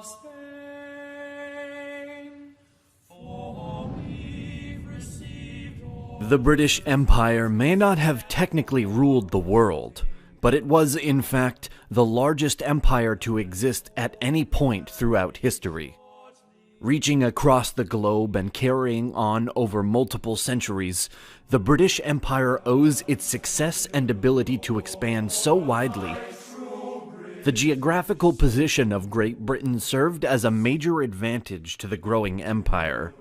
Spain, for we've received all. The British Empire may not have technically ruled the world, but it was in fact the largest empire to exist at any point throughout history. Reaching across the globe and carrying on over multiple centuries, the British Empire owes its success and ability to expand so widely. The geographical position of Great Britain served as a major advantage to the growing empire.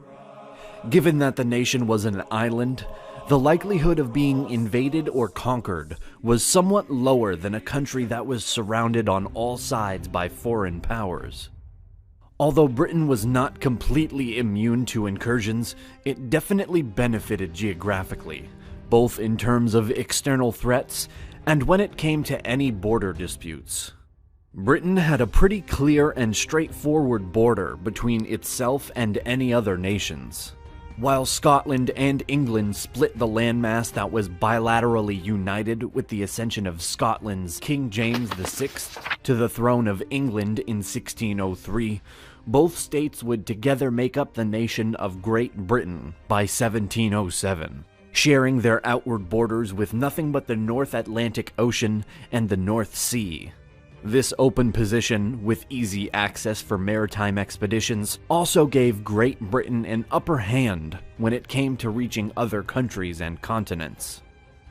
Given that the nation was an island, the likelihood of being invaded or conquered was somewhat lower than a country that was surrounded on all sides by foreign powers. Although Britain was not completely immune to incursions, it definitely benefited geographically, both in terms of external threats and when it came to any border disputes. Britain had a pretty clear and straightforward border between itself and any other nations. While Scotland and England split the landmass that was bilaterally united with the ascension of Scotland's King James VI to the throne of England in 1603, both states would together make up the nation of Great Britain by 1707, sharing their outward borders with nothing but the North Atlantic Ocean and the North Sea. This open position, with easy access for maritime expeditions, also gave Great Britain an upper hand when it came to reaching other countries and continents.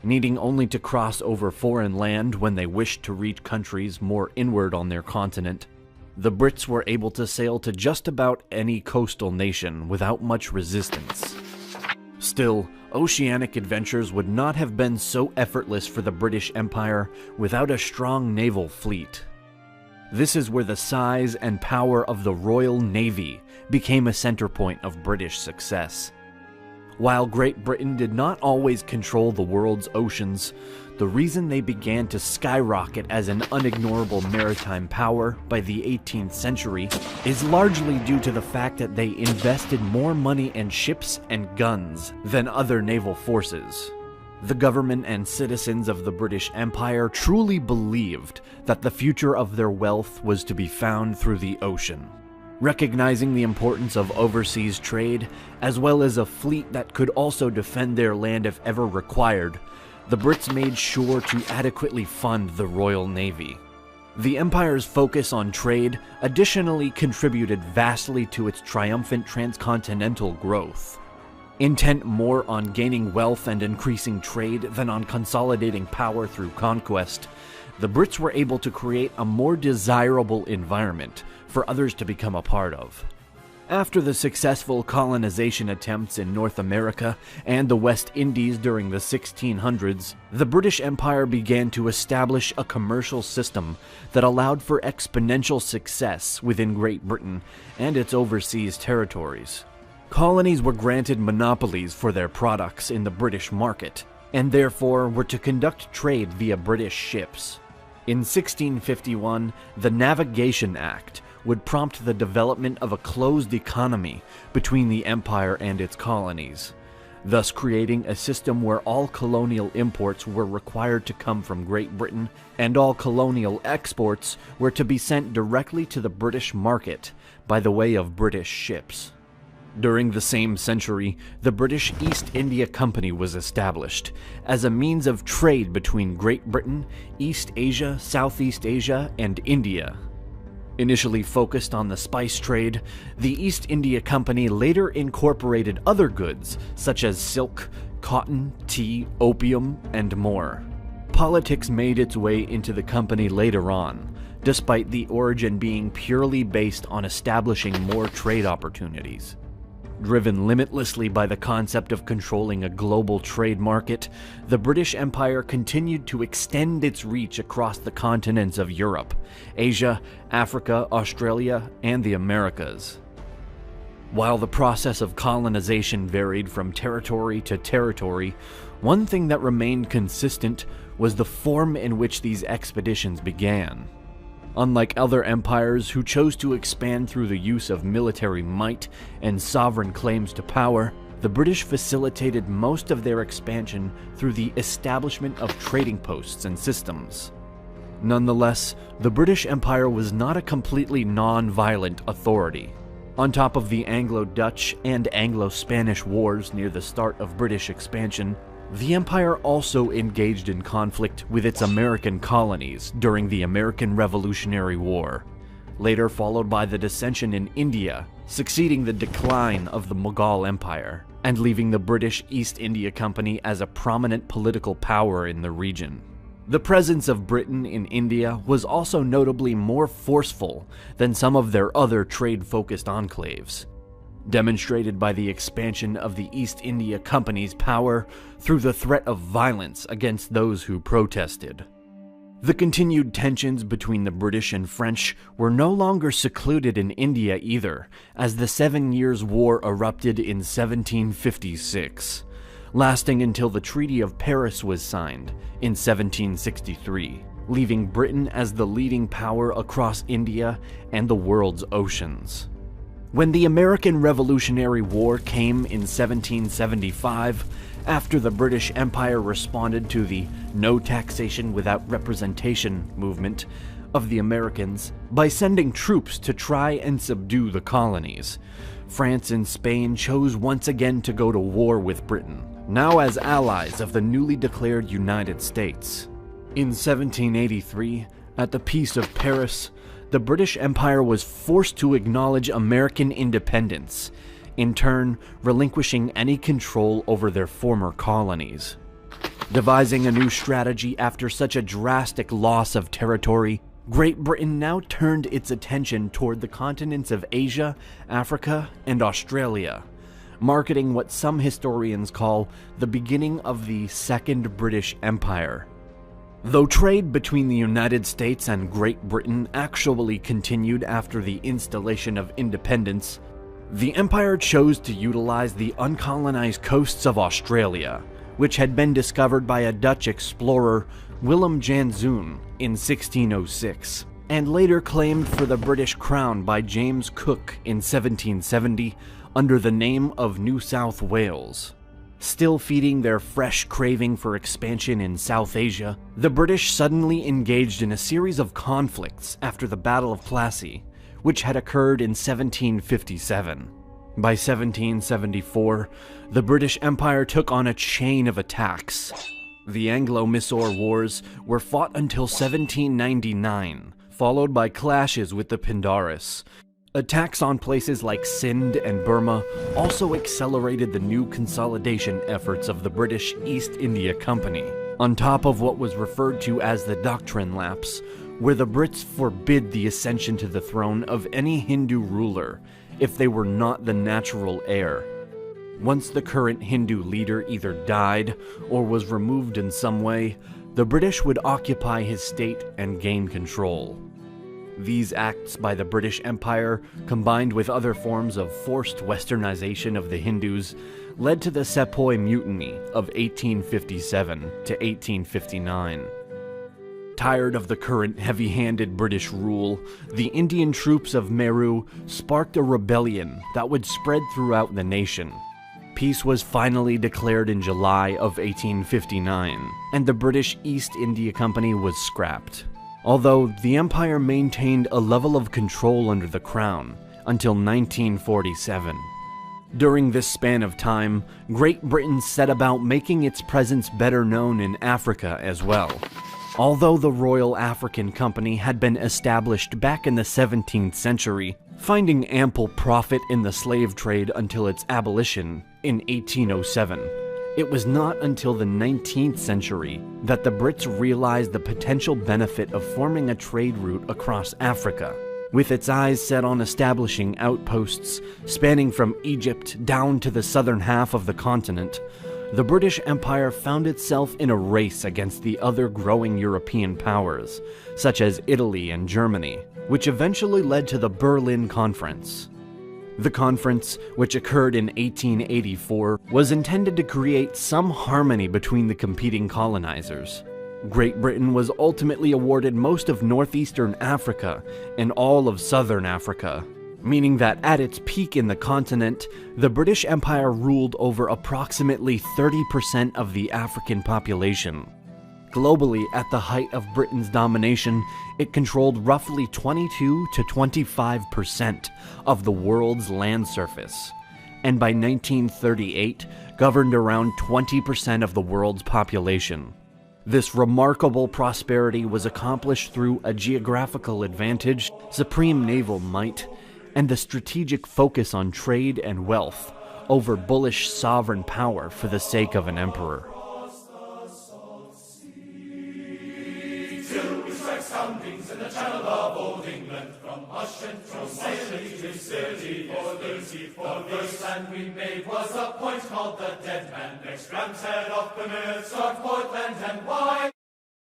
Needing only to cross over foreign land when they wished to reach countries more inward on their continent, the Brits were able to sail to just about any coastal nation without much resistance. Still, oceanic adventures would not have been so effortless for the British Empire without a strong naval fleet. This is where the size and power of the Royal Navy became a center point of British success. While Great Britain did not always control the world's oceans, the reason they began to skyrocket as an unignorable maritime power by the 18th century is largely due to the fact that they invested more money in ships and guns than other naval forces. The government and citizens of the British Empire truly believed that the future of their wealth was to be found through the ocean. Recognizing the importance of overseas trade, as well as a fleet that could also defend their land if ever required, the Brits made sure to adequately fund the Royal Navy. The Empire's focus on trade additionally contributed vastly to its triumphant transcontinental growth. Intent more on gaining wealth and increasing trade than on consolidating power through conquest, the Brits were able to create a more desirable environment for others to become a part of. After the successful colonization attempts in North America and the West Indies during the 1600s, the British Empire began to establish a commercial system that allowed for exponential success within Great Britain and its overseas territories. Colonies were granted monopolies for their products in the British market, and therefore were to conduct trade via British ships. In 1651, the Navigation Act would prompt the development of a closed economy between the empire and its colonies, thus creating a system where all colonial imports were required to come from Great Britain and all colonial exports were to be sent directly to the British market by the way of British ships. During the same century, the British East India Company was established as a means of trade between Great Britain, East Asia, Southeast Asia, and India. Initially focused on the spice trade, the East India Company later incorporated other goods such as silk, cotton, tea, opium, and more. Politics made its way into the company later on, despite the origin being purely based on establishing more trade opportunities. Driven limitlessly by the concept of controlling a global trade market, the British Empire continued to extend its reach across the continents of Europe, Asia, Africa, Australia, and the Americas. While the process of colonization varied from territory to territory, one thing that remained consistent was the form in which these expeditions began. Unlike other empires who chose to expand through the use of military might and sovereign claims to power, the British facilitated most of their expansion through the establishment of trading posts and systems. Nonetheless, the British Empire was not a completely non-violent authority. On top of the Anglo-Dutch and Anglo-Spanish wars near the start of British expansion, the empire also engaged in conflict with its American colonies during the American Revolutionary War, later followed by the dissension in India, succeeding the decline of the Mughal Empire, and leaving the British East India Company as a prominent political power in the region. The presence of Britain in India was also notably more forceful than some of their other trade-focused enclaves, demonstrated by the expansion of the East India Company's power through the threat of violence against those who protested. The continued tensions between the British and French were no longer secluded in India either, as the 7 Years' War erupted in 1756, lasting until the Treaty of Paris was signed in 1763, leaving Britain as the leading power across India and the world's oceans. When the American Revolutionary War came in 1775, after the British Empire responded to the "no taxation without representation" movement of the Americans by sending troops to try and subdue the colonies, France and Spain chose once again to go to war with Britain, now as allies of the newly declared United States. In 1783, at the Peace of Paris, the British Empire was forced to acknowledge American independence, in turn relinquishing any control over their former colonies. Devising a new strategy after such a drastic loss of territory, Great Britain now turned its attention toward the continents of Asia, Africa, and Australia, marking what some historians call the beginning of the Second British Empire. Though trade between the United States and Great Britain actually continued after the installation of independence, the empire chose to utilize the uncolonized coasts of Australia, which had been discovered by a Dutch explorer, Willem Janszoon, in 1606, and later claimed for the British Crown by James Cook in 1770 under the name of New South Wales. Still feeding their fresh craving for expansion in South Asia, the British suddenly engaged in a series of conflicts after the Battle of Plassey, which had occurred in 1757. By 1774, the British Empire took on a chain of attacks. The Anglo-Mysore Wars were fought until 1799, followed by clashes with the Pindaris. Attacks on places like Sindh and Burma also accelerated the new consolidation efforts of the British East India Company, on top of what was referred to as the Doctrine Lapse, where the Brits forbid the ascension to the throne of any Hindu ruler if they were not the natural heir. Once the current Hindu leader either died or was removed in some way, the British would occupy his state and gain control. These acts by the British Empire, combined with other forms of forced westernization of the Hindus, led to the Sepoy Mutiny of 1857 to 1859. Tired of the current heavy-handed British rule, the Indian troops of Meru sparked a rebellion that would spread throughout the nation. Peace was finally declared in July of 1859, and the British East India Company was scrapped. Although the empire maintained a level of control under the crown until 1947. During this span of time, Great Britain set about making its presence better known in Africa as well. Although the Royal African Company had been established back in the 17th century, finding ample profit in the slave trade until its abolition in 1807. It was not until the 19th century that the Brits realized the potential benefit of forming a trade route across Africa, with its eyes set on establishing outposts spanning from Egypt down to the southern half of the continent. The British Empire found itself in a race against the other growing European powers, such as Italy and Germany, which eventually led to the Berlin Conference. The conference, which occurred in 1884, was intended to create some harmony between the competing colonizers. Great Britain was ultimately awarded most of northeastern Africa and all of southern Africa, meaning that at its peak in the continent, the British Empire ruled over approximately 30% of the African population. Globally, at the height of Britain's domination, it controlled roughly 22 to 25% of the world's land surface, and by 1938, governed around 20% of the world's population. This remarkable prosperity was accomplished through a geographical advantage, supreme naval might, and the strategic focus on trade and wealth over bullish sovereign power for the sake of an emperor. Till we strike soundings in the channel of old England, from Hush and from Sicily to Scilly, for this land we made was a point called the Dead Man. Next Ram's Head off the North, Portland and wide.